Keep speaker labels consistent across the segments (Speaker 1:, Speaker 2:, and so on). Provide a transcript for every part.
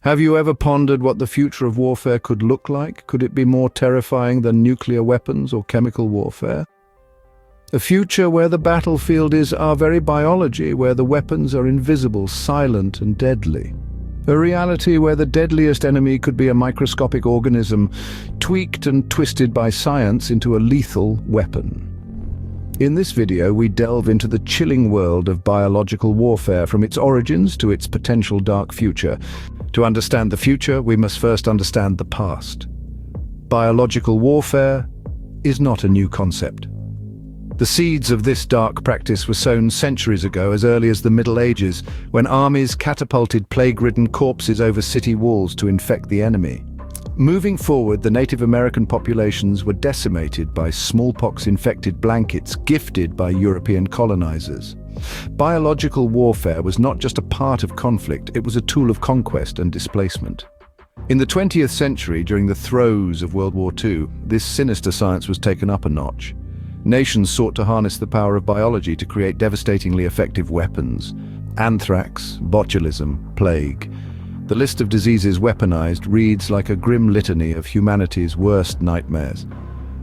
Speaker 1: Have you ever pondered what the future of warfare could look like? Could it be more terrifying than nuclear weapons or chemical warfare? A future where the battlefield is our very biology, where the weapons are invisible, silent and deadly. A reality where the deadliest enemy could be a microscopic organism, tweaked and twisted by science into a lethal weapon. In this video, we delve into the chilling world of biological warfare, from its origins to its potential dark future. To understand the future, we must first understand the past. Biological warfare is not a new concept. The seeds of this dark practice were sown centuries ago, as early as the Middle Ages, when armies catapulted plague-ridden corpses over city walls to infect the enemy. Moving forward, the Native American populations were decimated by smallpox-infected blankets gifted by European colonizers. Biological warfare was not just a part of conflict, it was a tool of conquest and displacement. In the 20th century, during the throes of World War II, this sinister science was taken up a notch. Nations sought to harness the power of biology to create devastatingly effective weapons. Anthrax, botulism, plague. The list of diseases weaponized reads like a grim litany of humanity's worst nightmares.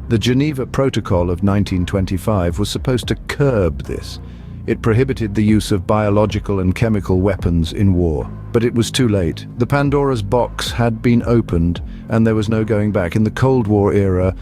Speaker 1: The Geneva Protocol of 1925 was supposed to curb this. It prohibited the use of biological and chemical weapons in war. But it was too late. The Pandora's box had been opened, and there was no going back. In the Cold War era,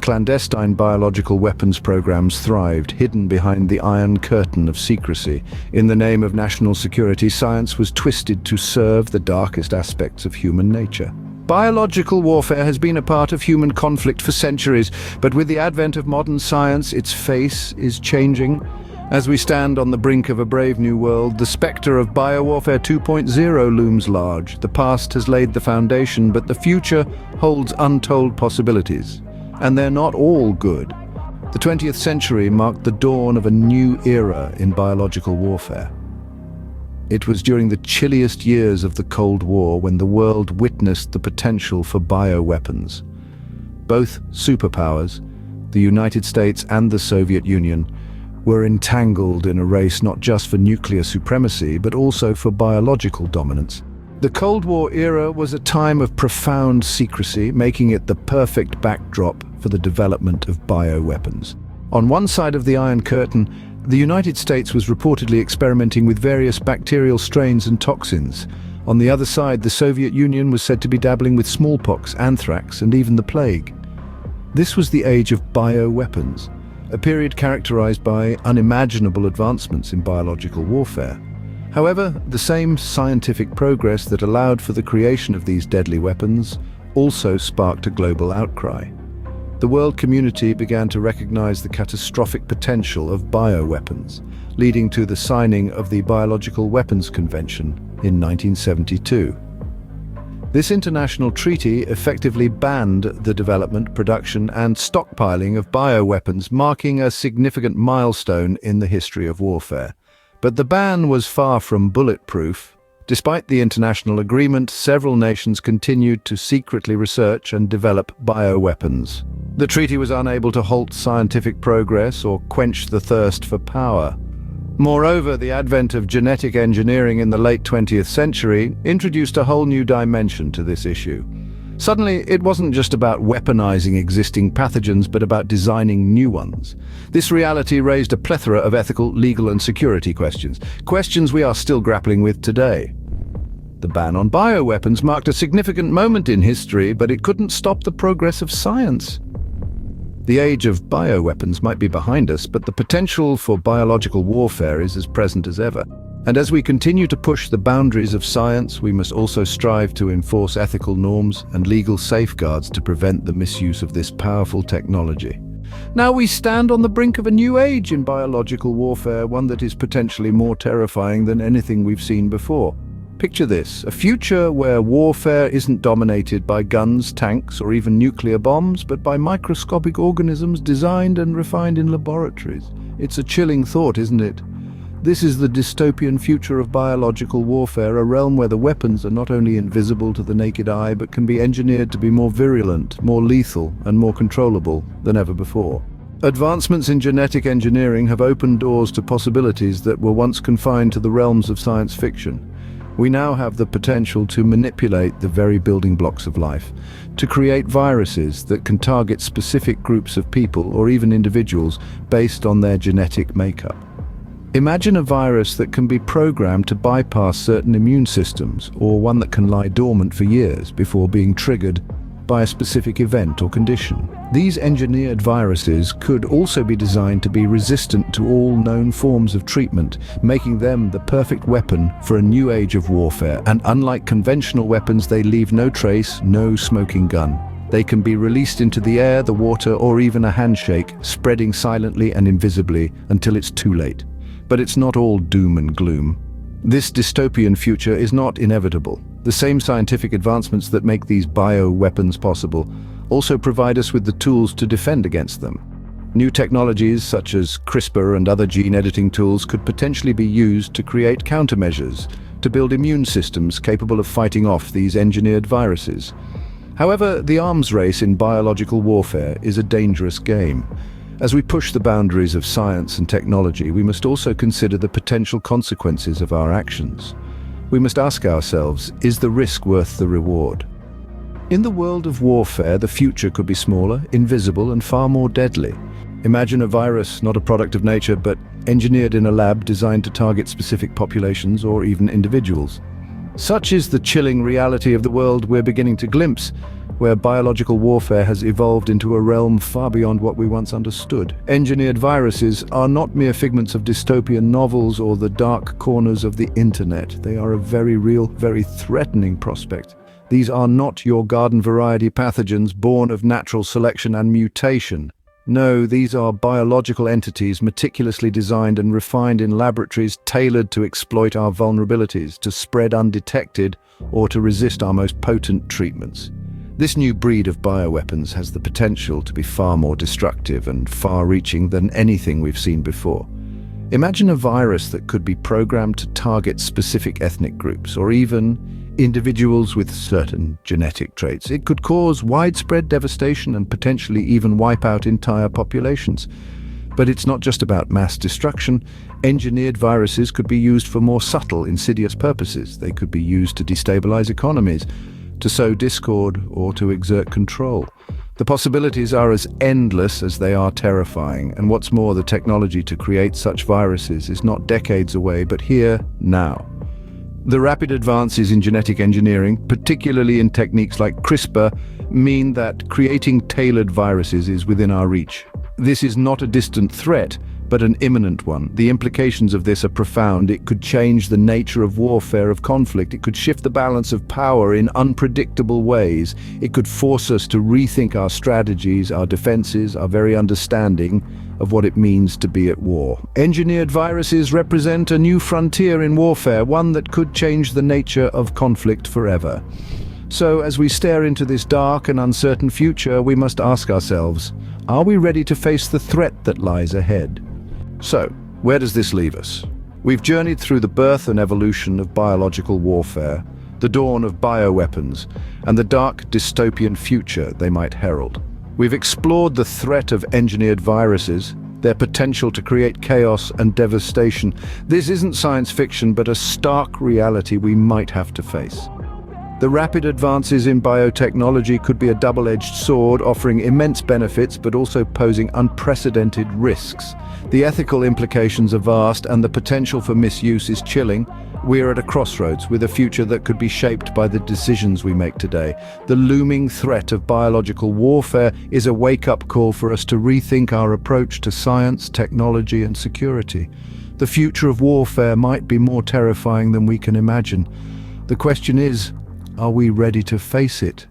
Speaker 1: clandestine biological weapons programs thrived, hidden behind the Iron Curtain of secrecy. In the name of national security, science was twisted to serve the darkest aspects of human nature. Biological warfare has been a part of human conflict for centuries, but with the advent of modern science, its face is changing. As we stand on the brink of a brave new world, the spectre of Biowarfare 2.0 looms large. The past has laid the foundation, but the future holds untold possibilities. And they're not all good. The 20th century marked the dawn of a new era in biological warfare. It was during the chilliest years of the Cold War when the world witnessed the potential for bioweapons. Both superpowers, the United States and the Soviet Union, were entangled in a race not just for nuclear supremacy, but also for biological dominance. The Cold War era was a time of profound secrecy, making it the perfect backdrop for the development of bioweapons. On one side of the Iron Curtain, the United States was reportedly experimenting with various bacterial strains and toxins. On the other side, the Soviet Union was said to be dabbling with smallpox, anthrax, and even the plague. This was the age of bioweapons, a period characterized by unimaginable advancements in biological warfare. However, the same scientific progress that allowed for the creation of these deadly weapons also sparked a global outcry. The world community began to recognize the catastrophic potential of bioweapons, leading to the signing of the Biological Weapons Convention in 1972. This international treaty effectively banned the development, production, and stockpiling of bioweapons, marking a significant milestone in the history of warfare. But the ban was far from bulletproof. Despite the international agreement, several nations continued to secretly research and develop bioweapons. The treaty was unable to halt scientific progress or quench the thirst for power. Moreover, the advent of genetic engineering in the late 20th century introduced a whole new dimension to this issue. Suddenly, it wasn't just about weaponizing existing pathogens, but about designing new ones. This reality raised a plethora of ethical, legal, and security questions we are still grappling with today. The ban on bioweapons marked a significant moment in history, but it couldn't stop the progress of science. The age of bioweapons might be behind us, but the potential for biological warfare is as present as ever. And as we continue to push the boundaries of science, we must also strive to enforce ethical norms and legal safeguards to prevent the misuse of this powerful technology. Now we stand on the brink of a new age in biological warfare, one that is potentially more terrifying than anything we've seen before. Picture this, a future where warfare isn't dominated by guns, tanks, or even nuclear bombs, but by microscopic organisms designed and refined in laboratories. It's a chilling thought, isn't it? This is the dystopian future of biological warfare, a realm where the weapons are not only invisible to the naked eye, but can be engineered to be more virulent, more lethal, and more controllable than ever before. Advancements in genetic engineering have opened doors to possibilities that were once confined to the realms of science fiction. We now have the potential to manipulate the very building blocks of life, to create viruses that can target specific groups of people or even individuals based on their genetic makeup. Imagine a virus that can be programmed to bypass certain immune systems, or one that can lie dormant for years before being triggered by a specific event or condition. These engineered viruses could also be designed to be resistant to all known forms of treatment, making them the perfect weapon for a new age of warfare. And unlike conventional weapons, they leave no trace, no smoking gun. They can be released into the air, the water, or even a handshake, spreading silently and invisibly until it's too late. But it's not all doom and gloom. This dystopian future is not inevitable. The same scientific advancements that make these bioweapons possible also provide us with the tools to defend against them. New technologies such as CRISPR and other gene editing tools could potentially be used to create countermeasures, to build immune systems capable of fighting off these engineered viruses. However, the arms race in biological warfare is a dangerous game. As we push the boundaries of science and technology, we must also consider the potential consequences of our actions. We must ask ourselves, is the risk worth the reward? In the world of warfare, the future could be smaller, invisible, and far more deadly. Imagine a virus, not a product of nature, but engineered in a lab designed to target specific populations or even individuals. Such is the chilling reality of the world we're beginning to glimpse, where biological warfare has evolved into a realm far beyond what we once understood. Engineered viruses are not mere figments of dystopian novels or the dark corners of the internet. They are a very real, very threatening prospect. These are not your garden variety pathogens born of natural selection and mutation. No, these are biological entities meticulously designed and refined in laboratories tailored to exploit our vulnerabilities, to spread undetected, or to resist our most potent treatments. This new breed of bioweapons has the potential to be far more destructive and far-reaching than anything we've seen before. Imagine a virus that could be programmed to target specific ethnic groups or even individuals with certain genetic traits. It could cause widespread devastation and potentially even wipe out entire populations. But it's not just about mass destruction. Engineered viruses could be used for more subtle, insidious purposes. They could be used to destabilize economies, to sow discord, or to exert control. The possibilities are as endless as they are terrifying, and what's more, the technology to create such viruses is not decades away, but here, now. The rapid advances in genetic engineering, particularly in techniques like CRISPR, mean that creating tailored viruses is within our reach. This is not a distant threat, but an imminent one. The implications of this are profound. It could change the nature of warfare, of conflict. It could shift the balance of power in unpredictable ways. It could force us to rethink our strategies, our defenses, our very understanding of what it means to be at war. Engineered viruses represent a new frontier in warfare, one that could change the nature of conflict forever. So, as we stare into this dark and uncertain future, we must ask ourselves, are we ready to face the threat that lies ahead? So, where does this leave us? We've journeyed through the birth and evolution of biological warfare, the dawn of bioweapons, and the dark dystopian future they might herald. We've explored the threat of engineered viruses, their potential to create chaos and devastation. This isn't science fiction, but a stark reality we might have to face. The rapid advances in biotechnology could be a double-edged sword, offering immense benefits but also posing unprecedented risks. The ethical implications are vast and the potential for misuse is chilling. We're at a crossroads with a future that could be shaped by the decisions we make today. The looming threat of biological warfare is a wake-up call for us to rethink our approach to science, technology, and security. The future of warfare might be more terrifying than we can imagine. The question is, are we ready to face it?